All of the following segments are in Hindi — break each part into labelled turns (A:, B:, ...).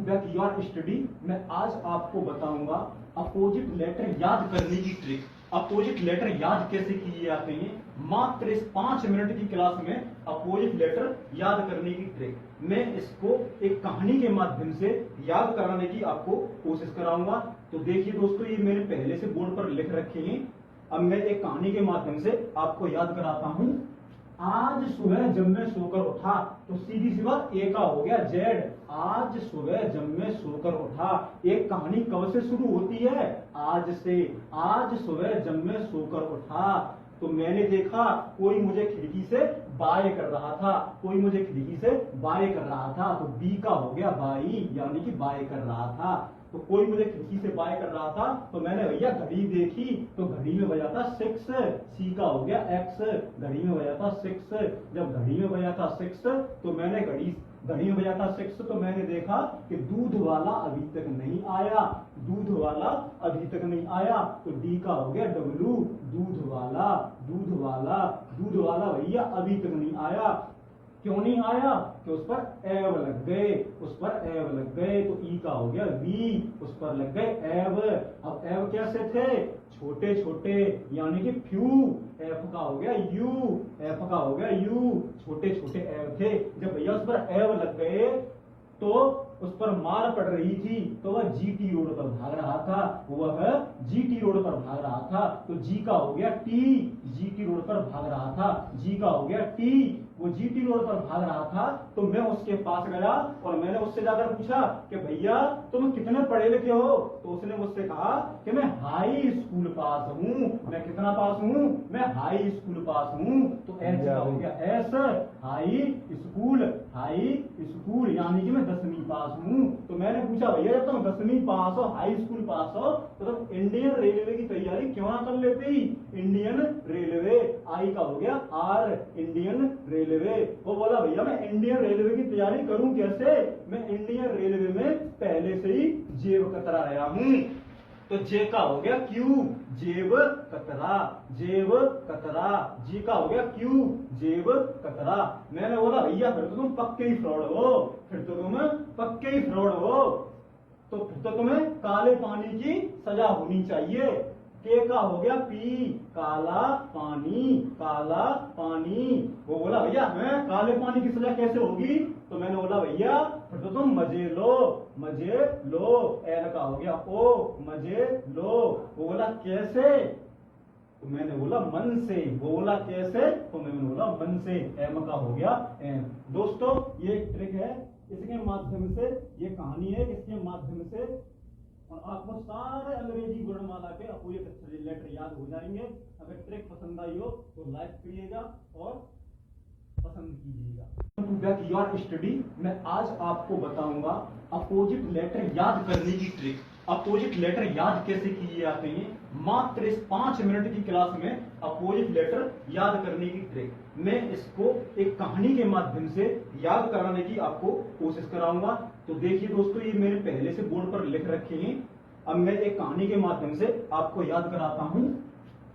A: Back your study. मैं आज आपको बताऊंगा अपोजिट लेटर याद करने की ट्रिक। अपोजिट लेटर याद कैसे किए जाते हैं, मात्र इस 5 मिनट की क्लास में अपोजिट लेटर याद करने की ट्रिक। मैं इसको एक कहानी के माध्यम से याद कराने की आपको कोशिश कराऊंगा। तो देखिए दोस्तों, ये मैंने पहले से बोर्ड पर लिख रखे हैं। अब मैं एक कहानी के माध्यम से आपको याद कराता हूं। आज सुबह जब मैं सोकर उठा, तो सीधी सी बात ए का हो गया जेड। आज सुबह जब मैं सोकर उठा, एक कहानी कब से शुरू होती है? आज से। आज सुबह जब मैं सोकर उठा तो मैंने देखा कोई मुझे खिड़की से बाय कर रहा था। कोई मुझे खिड़की से बाय कर रहा था, तो बी का हो गया बाई, यानी कि बाय कर रहा था। तो कोई मुझे खिड़की से बाय कर रहा था, तो मैंने भैया घड़ी देखी, तो घड़ी में बजा था 6। सी का हो गया एक्स, घड़ी में बजा था 6। जब घड़ी में बजा था 6, तो मैंने घड़ी में बजा था 6, तो मैंने देखा कि दूध वाला अभी तक नहीं आया। दूध वाला अभी तक नहीं आया, तो डी का हो गया डब्लू, दूध वाला। दूध वाला, दूध वाला भैया अभी तक नहीं आया। क्यों नहीं आया? कि उस पर एव लग गए, उस पर एव लग गए। तो ई का हो गया वी, उस पर लग गए एव। अब एव कैसे थे? छोटे छोटे, यानी कि फ्यू। एफ का हो गया यू, एफ का हो गया यू, छोटे छोटे एव थे। जब भैया उस पर एव लग गए तो उस पर मार पड़ रही थी, तो वह जीटी रोड पर भाग रहा था। वह जीटी रोड पर भाग रहा था। तो जी का हो गया टी, जीटी रोड पर भाग रहा था। जी का हो गया टी, वो जीटी रोड पर भाग रहा था। तो मैं उसके पास गया और मैंने उससे जाकर पूछा कि भैया तुम कितने पढ़े लिखे हो? तो उसने मुझसे कहा कि मैं हाई स्कूल पास हूँ। मैं कितना पास हूँ? मैं हाई स्कूल पास हूँ। तो एच का हो गया S, high school. High school यानी कि मैं 10वीं पास हूँ। तो मैंने पूछा भैया जब तुम 10वीं पास हो, हाई स्कूल पास हो, तो तुम इंडियन रेलवे की तैयारी क्यों ना कर लेते? Indian railway. आई का हो गया आर, इंडियन रेलवे। वो बोला भैया मैं इंडियन रेलवे की तैयारी करूं कैसे? मैं इंडियन रेलवे में पहले से ही जेब कतरा रहा हूं। तो जे का हो गया क्यू, जेब कतरा, जेब कतरा। जी का हो गया क्यू, जेब कतरा। मैंने बोला भैया फिर तो तुम पक्के ही फ्रॉड हो, फिर तो तुम पक्के ही फ्रॉड हो। तो फिर तो तुम्हें काले पानी की सजा होनी चाहिए। के का हो गया पी, काला पानी, काला पानी। वो बोला भैया मैं काले पानी की सजा कैसे होगी? तो मैंने बोला भैया फिर तो तुम मजे लो, मजे लो। एल का हो गया ओ, मजे लो। वो बोला कैसे? तो मैंने बोला मन से। वो बोला कैसे? तो मैंने बोला मन से। एम का हो गया एम। दोस्तों ये ट्रिक है, इसके माध्यम से, ये कहानी है, इसके माध्यम से और आपको सारे अंग्रेजी वर्णमाला के अपोजिट अक्षर लेटर याद हो जाएंगे। अगर ट्रिक पसंद आई हो तो लाइक करिएगा और पसंद कीजिएगा। To back your study. मैं आज आपको बताऊंगा अपोजिट लेटर याद करने की ट्रिक। अपोजिट लेटर याद कैसे किए जाते हैं, मात्र इस 5 मिनट की क्लास में अपोजिट लेटर याद करने की ट्रिक। मैं इसको एक कहानी के माध्यम से याद कराने की आपको कोशिश कराऊंगा। तो देखिए दोस्तों, ये मैंने पहले से बोर्ड पर लिख रखे हैं। अब मैं एक कहानी के माध्यम से आपको याद कराता हूं।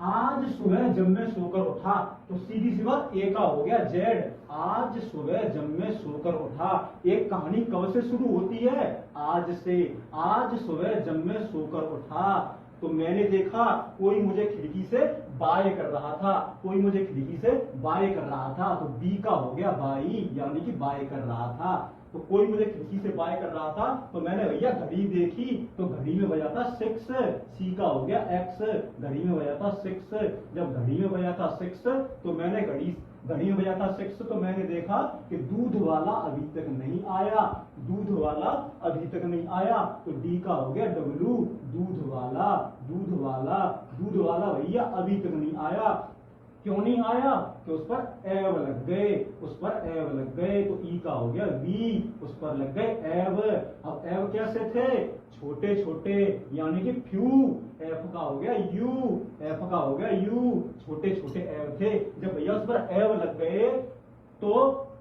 A: आज सुबह जब मैं सोकर उठा, तो सीधी सी बात ए का हो गया जेड। आज सुबह जब मैं सोकर उठा, एक कहानी कब से शुरू होती है? आज से। आज सुबह जब मैं सोकर उठा तो मैंने देखा कोई मुझे खिड़की से बाय कर रहा था। कोई मुझे खिड़की से बाय कर रहा था, तो बी का हो गया बाई, यानी कि बाय कर रहा था। तो कोई मुझे खिड़की से बाय कर रहा था, तो मैंने भैया घड़ी देखी, तो घड़ी में बजा था 6। सी का हो गया एक्स, घड़ी में बजा था 6। जब घड़ी में बजा था 6, तो मैंने घड़ी में बजा था 6, तो मैंने देखा कि दूध वाला अभी तक नहीं आया। दूध वाला अभी तक नहीं आया, तो डी का हो गया डब्लू, दूध वाला। दूध वाला, दूध वाला भैया अभी तक नहीं आया। क्यों नहीं आया? कि उस पर एव लग गए, उस पर एव लग गए। तो ई का हो गया वी, उस पर लग गए एव। अब एव कैसे थे? छोटे छोटे, यानी कि फ्यू। एफ का हो गया यू, एफ का हो गया यू, छोटे छोटे एव थे। जब भैया उस पर एव लग गए तो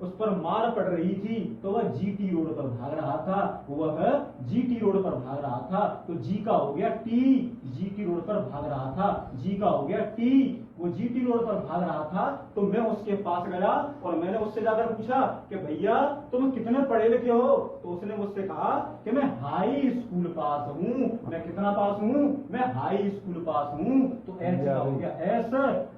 A: उस पर मार पड़ रही थी, तो वह जीटी रोड पर भाग रहा था। वह जीटी रोड पर भाग रहा था। तो जी का हो गया टी, जीटी रोड पर भाग रहा था। जी का हो गया टी, वो जीटी रोड पर भाग रहा था, तो मैं उसके पास गया और मैंने उससे जाकर पूछा कि भैया तुम कितने पढ़े लिखे हो? तो उसने मुझसे कहा कि मैं हाई स्कूल पास हूँ। मैं कितना पास हूँ? मैं हाई स्कूल पास हूँ। तो एच का हो गया S,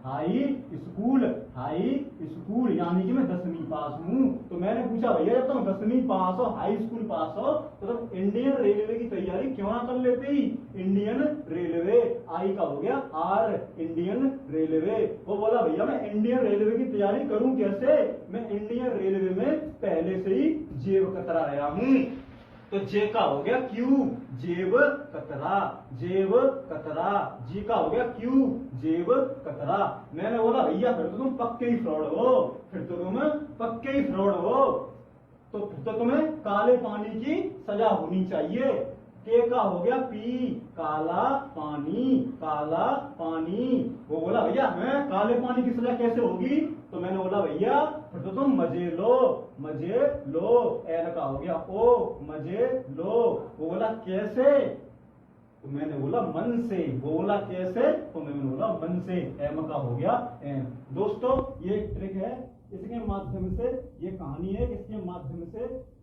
A: high school, high school यानी कि मैं 10वीं पास हूँ। तो मैंने पूछा भैया जब तुम 10वीं पास हो, हाई स्कूल पास हो, तो तुम इंडियन रेलवे की तैयारी क्यों ना कर लेते ही? इंडियन रेलवे, आई का हो गया आर, इंडियन रेलवे। वो बोला भैया मैं इंडियन रेलवे की तैयारी करूं कैसे? मैं इंडियन रेलवे में पहले से ही जेब कतरा रहा हूं। तो जे का हो गया क्यू, जेब कतरा, जेब कतरा। जी का हो गया क्यू, जेब कतरा। मैंने बोला भैया फिर तो तुम पक्के ही फ्रॉड हो, फिर तो तुम पक्के ही फ्रॉड हो, तो फिर तो तुम्हें काले पानी की सजा होनी चाहिए। के का हो गया पी, काला पानी, काला पानी। वो बोला भैया मैं काले पानी की सजा कैसे होगी? तो मैंने बोला भैया फिर तो तुम मजे लो, मजे लो। एल का हो गया ओ, मजे लो। वो बोला कैसे? तो मैंने बोला मन से। वो बोला कैसे? तो मैंने बोला मन से। एम का हो गया एम। दोस्तों ये एक ट्रिक है, इसके माध्यम से, ये कहानी है, इसके माध्यम से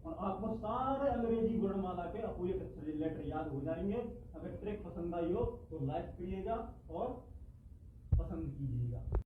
A: और आपको सारे अंग्रेजी वर्णमाला के अपोजिट लेटर याद हो जाएंगे। अगर ट्रिक पसंद आई हो तो लाइक करिएगा और पसंद कीजिएगा।